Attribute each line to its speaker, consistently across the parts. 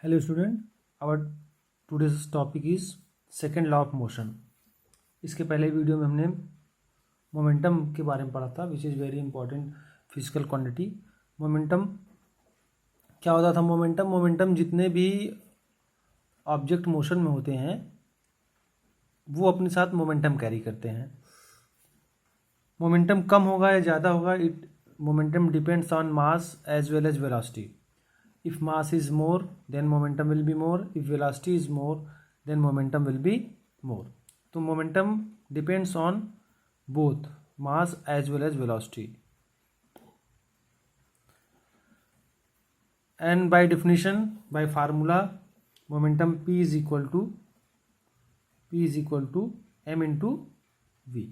Speaker 1: Hello student, our today's topic is second law of motion. इसके पहले video में हमने मोमेंटम के बारे में पढ़ा था, which is very important physical quantity. Momentum क्या होता था? मोमेंटम जितने भी ऑब्जेक्ट मोशन में होते हैं वो अपने साथ मोमेंटम कैरी करते हैं. मोमेंटम कम होगा या ज़्यादा होगा, momentum depends on mass as well as velocity. If mass is more, then momentum will be more. If velocity is more, then momentum will be more. So momentum depends on both mass as well as velocity. And by definition, by formula, momentum P is equal to m into v.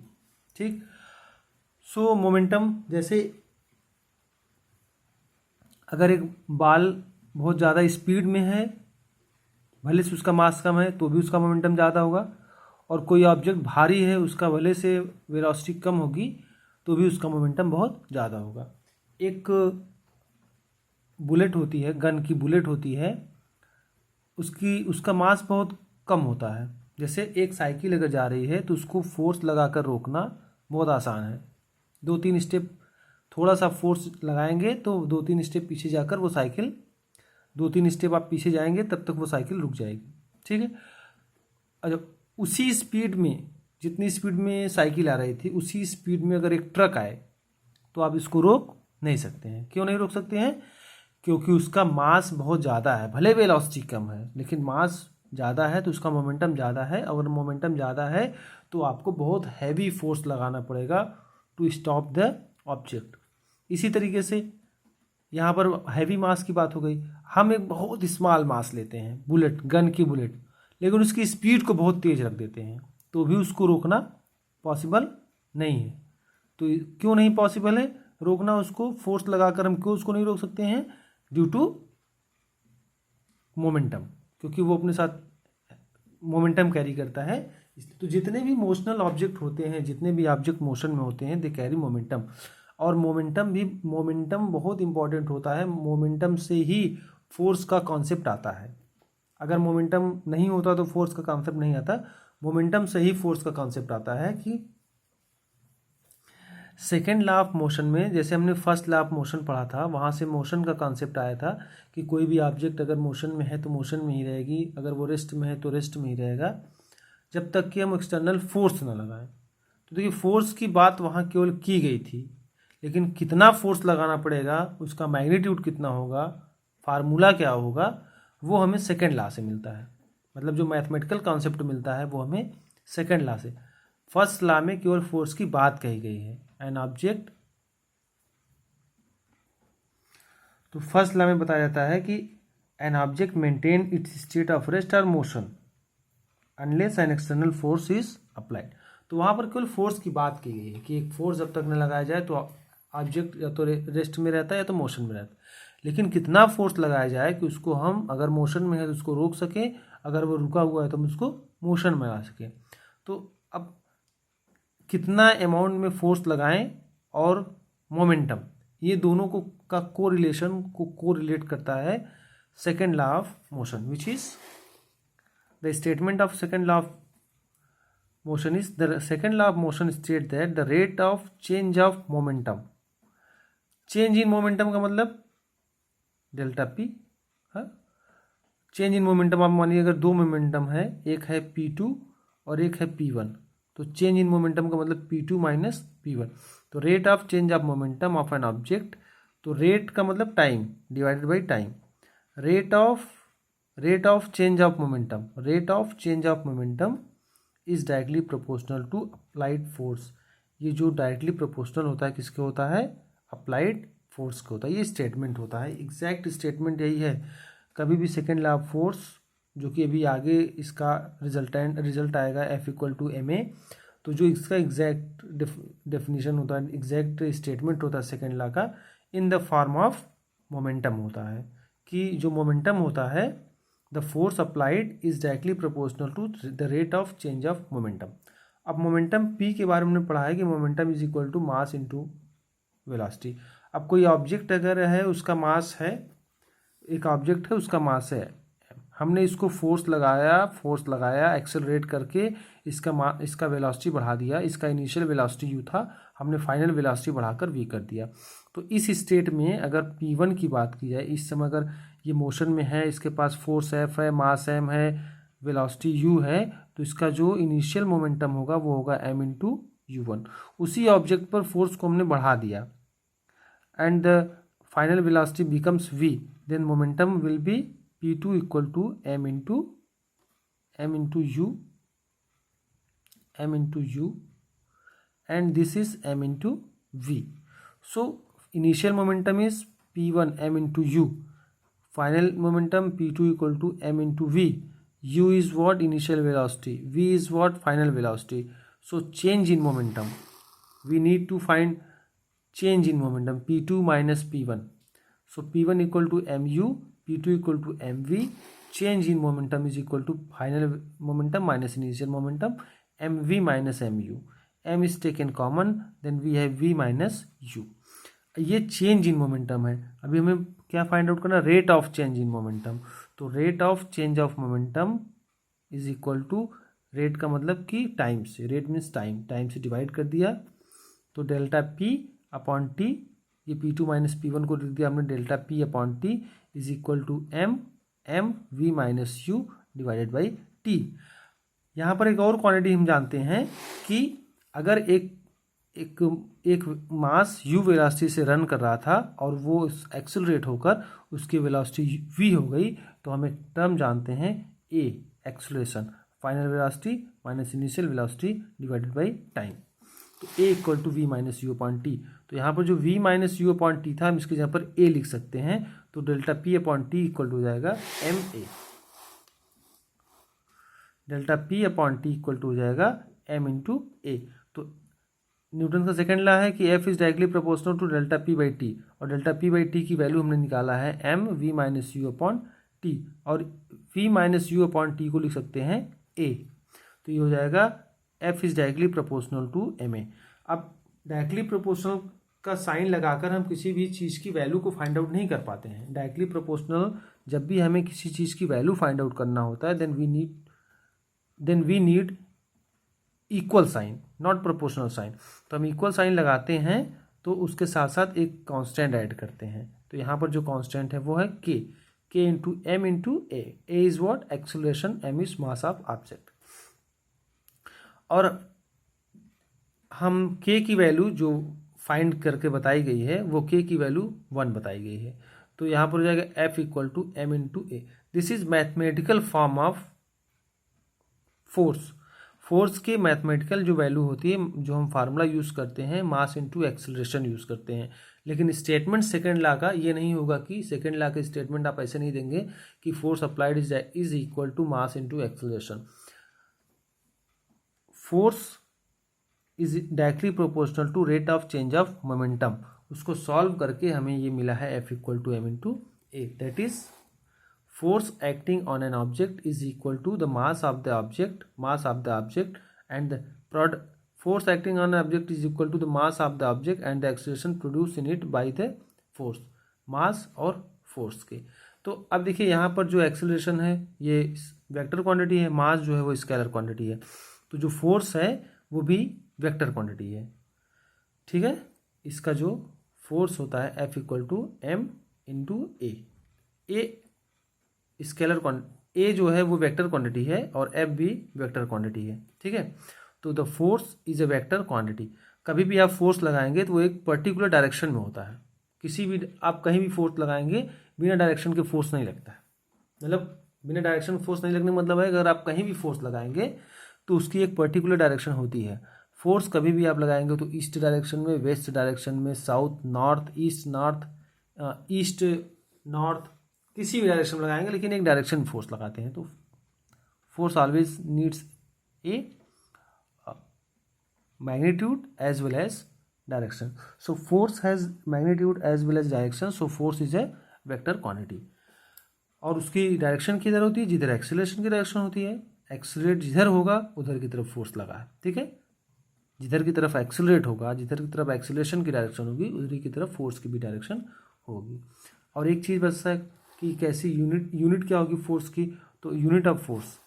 Speaker 1: ठीक. So momentum जैसे अगर एक बाल बहुत ज़्यादा speed में है, भले से उसका मास कम है तो भी उसका मोमेंटम ज़्यादा होगा, और कोई ऑब्जेक्ट भारी है उसका भले से वेलोसिटी कम होगी तो भी उसका मोमेंटम बहुत ज़्यादा होगा. एक बुलेट होती है, गन की बुलेट होती है, उसका मास बहुत कम होता है. जैसे एक साइकिल अगर जा रही है तो उसको फोर्स लगाकर रोकना बहुत आसान है. 2-3 स्टेप थोड़ा सा फोर्स लगाएंगे तो 2-3 स्टेप पीछे जाकर वो साइकिल 2-3 स्टेप आप पीछे जाएंगे तब तक वो साइकिल रुक जाएगी. ठीक है. अच्छा, उसी स्पीड में, जितनी स्पीड में साइकिल आ रही थी उसी स्पीड में अगर एक ट्रक आए तो आप इसको रोक नहीं सकते हैं. क्यों नहीं रोक सकते हैं? क्योंकि उसका मास बहुत ज़्यादा है. भले वेलोसिटी कम है लेकिन मास ज़्यादा है तो उसका मोमेंटम ज़्यादा है. अगर मोमेंटम ज़्यादा है तो आपको बहुत हैवी फोर्स लगाना पड़ेगा टू स्टॉप द ऑब्जेक्ट. इसी तरीके से यहाँ पर हैवी मास की बात हो गई. हम एक बहुत स्मॉल मास लेते हैं, बुलेट, गन की बुलेट, लेकिन उसकी स्पीड को बहुत तेज़ रख देते हैं तो भी उसको रोकना पॉसिबल नहीं है. तो क्यों नहीं पॉसिबल है रोकना उसको? फोर्स लगाकर हम क्यों उसको नहीं रोक सकते हैं? ड्यू टू मोमेंटम, क्योंकि वो अपने साथ मोमेंटम कैरी करता है. तो जितने भी मोशनल ऑब्जेक्ट होते हैं, जितने भी ऑब्जेक्ट मोशन में होते हैं, दे कैरी मोमेंटम. और मोमेंटम बहुत इंपॉर्टेंट होता है. मोमेंटम से ही फोर्स का कॉन्सेप्ट आता है. अगर मोमेंटम नहीं होता तो फोर्स का कॉन्सेप्ट नहीं आता. मोमेंटम से ही फोर्स का कॉन्सेप्ट आता है. कि सेकेंड लॉ ऑफ मोशन में, जैसे हमने फर्स्ट लॉ ऑफ मोशन पढ़ा था, वहाँ से मोशन का कॉन्सेप्ट आया था कि कोई भी ऑब्जेक्ट अगर मोशन में है तो मोशन में ही रहेगी, अगर वो रेस्ट में है तो रेस्ट में ही रहेगा, जब तक कि हम एक्सटर्नल फोर्स ना लगाएं. तो देखिए, फोर्स की बात वहाँ केवल की गई थी, लेकिन कितना फोर्स लगाना पड़ेगा, उसका मैग्नीट्यूड कितना होगा, फार्मूला क्या होगा, वो हमें सेकेंड लॉ से मिलता है. मतलब जो मैथमेटिकल कॉन्सेप्ट मिलता है वो हमें सेकेंड लॉ से. फर्स्ट लॉ में केवल फोर्स की बात कही गई है. एन ऑब्जेक्ट, तो फर्स्ट लॉ में बताया जाता है कि an object maintain its state of rest और motion unless an external force is applied. तो वहाँ पर केवल फोर्स की बात की गई है कि एक फोर्स जब तक न लगाया जाए तो ऑब्जेक्ट या तो रेस्ट में रहता है या तो मोशन में रहता है. लेकिन कितना फोर्स लगाया जाए कि उसको हम, अगर मोशन में है तो उसको रोक सकें, अगर वो रुका हुआ है तो हम उसको मोशन में ला सकें. तो अब कितना अमाउंट में फोर्स लगाएं और मोमेंटम, ये दोनों को का कोरिलेट करता है second law of motion, which is the statement of second law of motion is, the second law of motion state that the rate of change of momentum, change in momentum का मतलब delta P. हाँ, change in momentum आप मानिए अगर दो momentum है, एक है P2 और एक है P1, तो चेंज इन मोमेंटम का मतलब P2 माइनस P1. तो rate of change of momentum of an object, तो रेट का मतलब time divided by time. Rate of change of momentum is directly proportional to applied force. ये जो directly proportional होता है किसके होता है? अप्लाइड फोर्स का होता है. ये स्टेटमेंट होता है, एग्जैक्ट स्टेटमेंट यही है. कभी भी सेकेंड लॉ ऑफ फोर्स, जो कि अभी आगे इसका रिजल्ट आएगा F=ma, तो जो इसका एग्जैक्ट डेफिनेशन होता है, एग्जैक्ट स्टेटमेंट होता है सेकेंड लॉ का, in the form of momentum होता है. कि जो मोमेंटम होता है, the force applied is directly proportional to the rate of change of momentum. अब मोमेंटम P के बारे में हमने पढ़ा है कि momentum is equal to mass into velocity. अब कोई ऑब्जेक्ट अगर है, उसका मास है, एक ऑब्जेक्ट है उसका मास है हमने इसको फोर्स लगाया एक्सेलरेट करके इसका वेलोसिटी बढ़ा दिया। इसका इनिशियल वेलोसिटी u था, हमने फाइनल वेलोसिटी बढ़ाकर v कर दिया। तो इस स्टेट में अगर p1 की बात की जाए, इस समय अगर ये मोशन में है, इसके पास फोर्स f है, मास m है, वेलोसिटी u है, तो इसका जो इनिशियल मोमेंटम होगा वो होगा m इंटू u1। उसी ऑब्जेक्ट पर फोर्स को हमने बढ़ा दिया and the final velocity becomes v, then momentum will be p2 equal to m into u and this is m into v. So initial momentum is p1 m into u, final momentum p2 equal to m into v. U is what? Initial velocity. V is what? Final velocity. So change in momentum, we need to find change in momentum, p2 minus p1. So p1 equal to mu, p2 equal to mv. Change in momentum is equal to final momentum minus initial momentum, mv minus mu. m is taken common, then we have v minus u. ये change in momentum है। अभी हमें क्या find out करना, rate of change in momentum. तो rate of change of momentum is equal to, rate का मतलब कि टाइम से, रेट मीन्स टाइम से डिवाइड कर दिया, तो डेल्टा पी अपॉन टी, ये p2 माइनस p1 को लिख दिया हमने delta p upon t is equal to m v minus u divided by t। यहाँ पर एक और क्वांटिटी हम जानते हैं कि अगर एक मास u वेलोसिटी से रन कर रहा था और वो एक्सेलरेट होकर उसकी वेलोसिटी v हो गई, तो हम एक टर्म जानते हैं a, acceleration, final velocity minus initial velocity divided by time. तो a equal to v minus u upon t. तो यहाँ पर जो v minus u upon t था, हम इसके जगह पर a लिख सकते हैं, तो delta p upon t equal to हो जाएगा ma। Delta p upon t equal to हो जाएगा m इंटू a। तो न्यूटन का सेकेंड लॉ है कि F is directly proportional to delta p by t, और डेल्टा p बाई टी की वैल्यू हमने निकाला है m v minus u upon t, और v minus u upon t को लिख सकते हैं a। तो ये हो जाएगा F is directly proportional to ma। अब डायरेक्टली प्रोपोर्शनल का साइन लगाकर हम किसी भी चीज़ की वैल्यू को फाइंड आउट नहीं कर पाते हैं। डायरेक्टली प्रोपोर्शनल जब भी हमें किसी चीज़ की वैल्यू फाइंड आउट करना होता है, then we need equal sign, not proportional sign. तो हम इक्वल साइन लगाते हैं, तो उसके साथ साथ एक कांस्टेंट ऐड करते हैं। तो यहाँ पर जो कांस्टेंट है वो है k into m into a is what? Acceleration, m is mass of object. और हम k की वैल्यू जो फाइंड करके बताई गई है वो k की वैल्यू 1 बताई गई है। तो यहाँ पर हो जाएगा f equal to m into a। This is mathematical form of force. Force की मैथमेटिकल जो वैल्यू होती है, जो हम फार्मूला यूज़ करते हैं, मास इंटू एक्सेलरेशन यूज़ करते हैं। लेकिन स्टेटमेंट सेकेंड लॉ का ये नहीं होगा कि सेकेंड लॉ का स्टेटमेंट आप ऐसे नहीं देंगे कि force applied is equal to mass into acceleration. Force is directly proportional to rate of change of momentum. उसको सॉल्व करके हमें ये मिला है F equal to m into a, that is force acting on an object is equal to the mass of the object, and the force acting on an object is equal to the mass of the object and the acceleration produced in it by the force, mass और force के। तो अब देखिए यहाँ पर जो acceleration है ये वेक्टर क्वांटिटी है, मास जो है वो स्केलर क्वांटिटी है, तो जो फोर्स है वो भी वेक्टर क्वांटिटी है। ठीक है, इसका जो फोर्स होता है F equal to m into a scalar quantity, ए जो है वो वेक्टर क्वांटिटी है और एफ भी वेक्टर क्वांटिटी है। ठीक है, तो the force is a vector quantity. कभी भी आप फोर्स लगाएंगे तो वो एक पर्टिकुलर डायरेक्शन में होता है। किसी भी आप कहीं भी फोर्स लगाएंगे, बिना डायरेक्शन के फोर्स नहीं लगता है। मतलब बिना डायरेक्शन फोर्स नहीं लगने का मतलब है अगर आप कहीं भी फोर्स लगाएंगे तो उसकी एक पर्टिकुलर डायरेक्शन होती है। फोर्स कभी भी आप लगाएंगे तो ईस्ट डायरेक्शन में, वेस्ट डायरेक्शन में, साउथ, नॉर्थ, ईस्ट नॉर्थ, किसी भी डायरेक्शन में लगाएंगे, लेकिन एक डायरेक्शन में फोर्स लगाते हैं। तो force always needs a magnitude as well as direction. So force has magnitude as well as direction, so force is a vector quantity. और उसकी डायरेक्शन किधर होती है? जिधर एक्सेलरेशन की डायरेक्शन होती है। एक्सेलरेट जिधर होगा उधर की तरफ फोर्स लगा है। ठीक है, जिधर की तरफ एक्सेलरेट होगा, जिधर की तरफ एक्सेलरेशन की डायरेक्शन होगी, उधर की तरफ फोर्स की भी डायरेक्शन होगी। और एक चीज़ बस है कि कैसी यूनिट क्या होगी फोर्स की, तो यूनिट ऑफ फोर्स,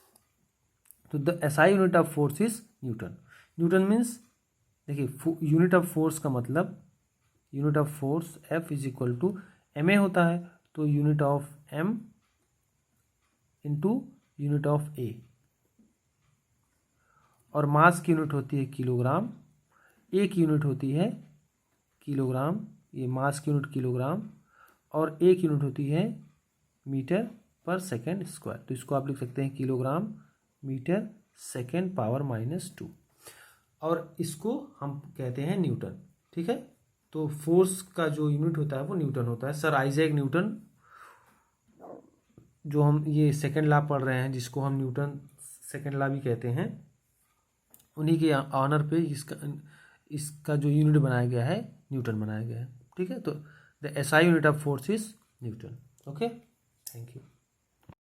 Speaker 1: तो the SI unit of force is newton. Newton means देखिए यूनिट ऑफ फोर्स का मतलब unit of force F is equal to M A होता है, तो unit of M into unit of A, और mass की unit होती है किलोग्राम, ए की यूनिट होती है किलोग्राम, ये मास की यूनिट किलोग्राम, और ए की यूनिट होती है मीटर पर सेकेंड स्क्वायर। तो इसको आप लिख सकते हैं किलोग्राम मीटर सेकेंड पावर -2, और इसको हम कहते हैं न्यूटन। ठीक है, तो फोर्स का जो यूनिट होता है वो न्यूटन होता है। सर आइजैक न्यूटन, जो हम ये सेकेंड लॉ पढ़ रहे हैं जिसको हम न्यूटन सेकेंड लॉ भी कहते हैं, उन्हीं के ऑनर पे इसका जो यूनिट बनाया गया है न्यूटन बनाया गया है। ठीक है, तो the SI unit of force is Newton. Okay, thank you.